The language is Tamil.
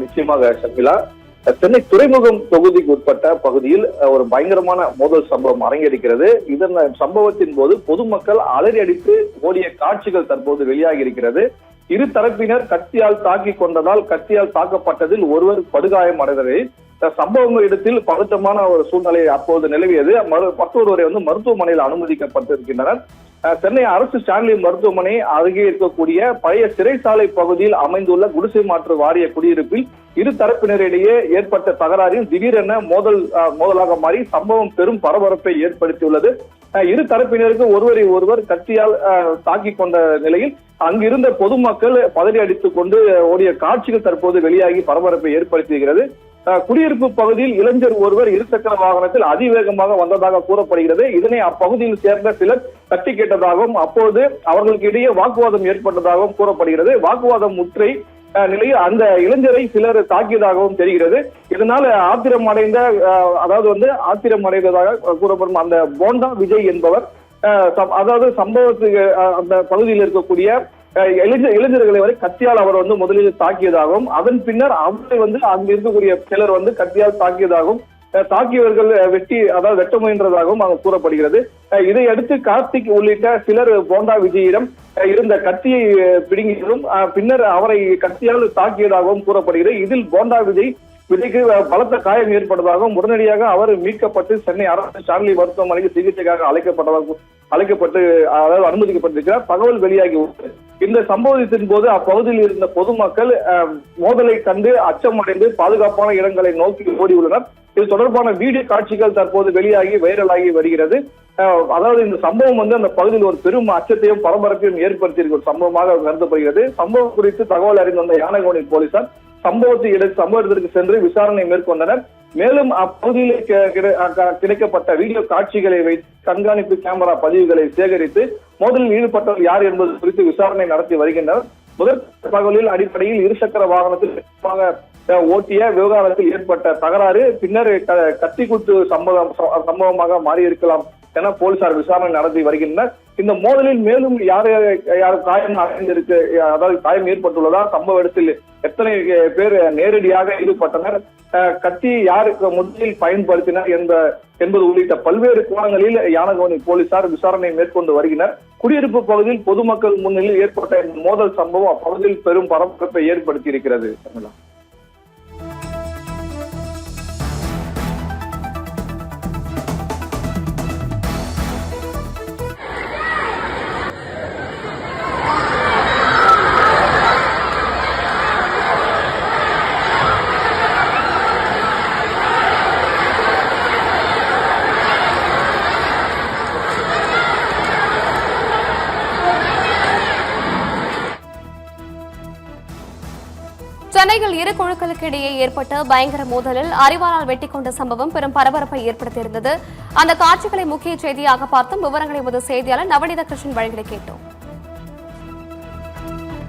நிச்சயமாக ஷர்மிளா. சென்னை துறைமுகம் தொகுதிக்கு உட்பட்ட பகுதியில் ஒரு பயங்கரமான மோதல் சம்பவம் அரங்கேறுகிறது. இதன் சம்பவத்தின் போது பொதுமக்கள் அலறி அடித்து ஓடிய காட்சிகள் தற்போது வெளியாகி இருக்கிறது. இரு தரப்பினர் கத்தியால் தாக்கி கொண்டதால் கத்தியால் தாக்கப்பட்டதில் ஒருவர் படுகாயம் அடைந்தது. சம்பவ இடத்தில் பதட்டமான ஒரு சூழ்நிலை அப்போது நிலவியது. மற்றொருவரை மருத்துவமனையில் அனுமதிக்கப்பட்டிருக்கின்றனர். சென்னை அரசு ஸ்டான்லி மருத்துவமனை அருகே இருக்கக்கூடிய பழைய சிறைச்சாலை பகுதியில் அமைந்துள்ள குடிசை மாற்று வாரிய குடியிருப்பில் இரு தரப்பினரிடையே ஏற்பட்ட தகராறில் திடீரென மோதலாக மாறி சம்பவம் பெரும் பரபரப்பை ஏற்படுத்தியுள்ளது. இரு தரப்பினருக்கு ஒருவரை ஒருவர் கத்தியால் தாக்கி கொண்ட நிலையில் அங்கிருந்த பொதுமக்கள் பதறி அடித்துக் கொண்டு ஓடிய காட்சிகள் தற்போது வெளியாகி பரபரப்பை ஏற்படுத்துகிறது. குடியிருப்பு பகுதியில் இளைஞர் ஒருவர் இருசக்கர வாகனத்தில் அதிவேகமாக வந்ததாக கூறப்படுகிறது. இதனை அப்பகுதியில் சேர்ந்த சிலர் தட்டி கேட்டதாகவும் அப்போது அவர்களுக்கு இடையே வாக்குவாதம் ஏற்பட்டதாகவும் கூறப்படுகிறது. வாக்குவாதம் முற்றை நிலையில் அந்த இளைஞரை சிலர் தாக்கியதாகவும் தெரிகிறது. இதனால் ஆத்திரமடைந்ததாக கூறப்படும் அந்த போண்டா விஜய் என்பவர் சம்பவத்துக்கு அந்த பகுதியில் இருக்கக்கூடிய இளைஞர்களை வரை கத்தியால் அவர் முதலில் தாக்கியதாகவும் அதன் பின்னர் அவரை அங்கு இருக்கக்கூடிய சிலர் கத்தியால் தாக்கியதாகவும் தாக்கியவர்கள் வெட்ட முயன்றதாகவும் அங்கு கூறப்படுகிறது. இதையடுத்து கார்த்திக் உள்ளிட்ட சிலர் போண்டா விஜயிடம் இருந்த கத்தியை பிடுங்கியதும் பின்னர் அவரை கத்தியால் தாக்கியதாகவும் கூறப்படுகிறது. இதில் போண்டா விஜய்க்கு பலத்த காயம் ஏற்பட்டதாகவும் உடனடியாக அவர் மீட்கப்பட்டு சென்னை அரசு ஸ்டான்லி மருத்துவமனைக்கு சிகிச்சைக்காக அழைக்கப்பட்டு அனுமதிக்கப்பட்டிருக்கிறார். தகவல் வெளியாகி உள்ளது. இந்த சம்பவத்தின் போது அப்பகுதியில் இருந்த பொதுமக்கள் மோதலை கண்டு அச்சமடைந்து பாதுகாப்பான இடங்களை நோக்கி ஓடியுள்ளனர். இது தொடர்பான வீடியோ காட்சிகள் தற்போது வெளியாகி வைரலாகி வருகிறது. இந்த சம்பவம் அந்த பகுதியில் ஒரு பெரும் அச்சத்தையும் பரபரப்பையும் ஏற்படுத்தியிருக்கிற ஒரு சம்பவமாக கருதப்படுகிறது. சம்பவம் குறித்து தகவல் அறிந்து வந்த யானைகோணி போலீசார் சம்பவத்திற்கு சென்று விசாரணை மேற்கொண்டனர். மேலும் அப்பகுதியில் கிடைக்கப்பட்ட வீடியோ காட்சிகளை வைத்து கண்காணிப்பு கேமரா பதிவுகளை சேகரித்து மோதலில் ஈடுபட்டவர் யார் என்பது குறித்து விசாரணை நடத்தி வருகின்றனர். முதல் தகவலில் அடிப்படையில் இருசக்கர வாகனத்தில் ஓட்டிய விவகாரத்தில் ஏற்பட்ட தகராறு பின்னர் கத்திக்குத்து சம்பவமாக மாறியிருக்கலாம் என போலீசார் விசாரணை நடத்தி வருகின்றனர். இந்த மோதலில் மேலும் யார் காயம் அடைந்திருக்கு, காயம் ஏற்பட்டுள்ளதா, சம்பவ இடத்தில் எத்தனை பேர் நேரடியாக ஈடுபட்டனர், கத்தி யாருக்கு முதலில் பயன்படுத்தினர் என்பது உள்ளிட்ட பல்வேறு கோணங்களில் யானகோணி போலீசார் விசாரணை மேற்கொண்டு வருகின்றனர். குடியிருப்பு பகுதியில் பொதுமக்கள் முன்னிலையில் ஏற்பட்ட இந்த மோதல் சம்பவம் அப்பகுதியில் பெரும் பரபரப்பை ஏற்படுத்தி இருக்கிறது. சென்னையில் இரு குழுக்களுக்கு இடையே ஏற்பட்ட பயங்கர மோதலில் அரிவாளால் வெட்டி கொண்ட சம்பவம் பெரும் பரபரப்பை ஏற்படுத்தியிருந்தது. அந்த காட்சிகளை முக்கிய செய்தியாக பார்த்தும் விவரங்களை செய்தியாளர் நவநீத கிருஷ்ணன் வழங்கிட கேட்டோம்.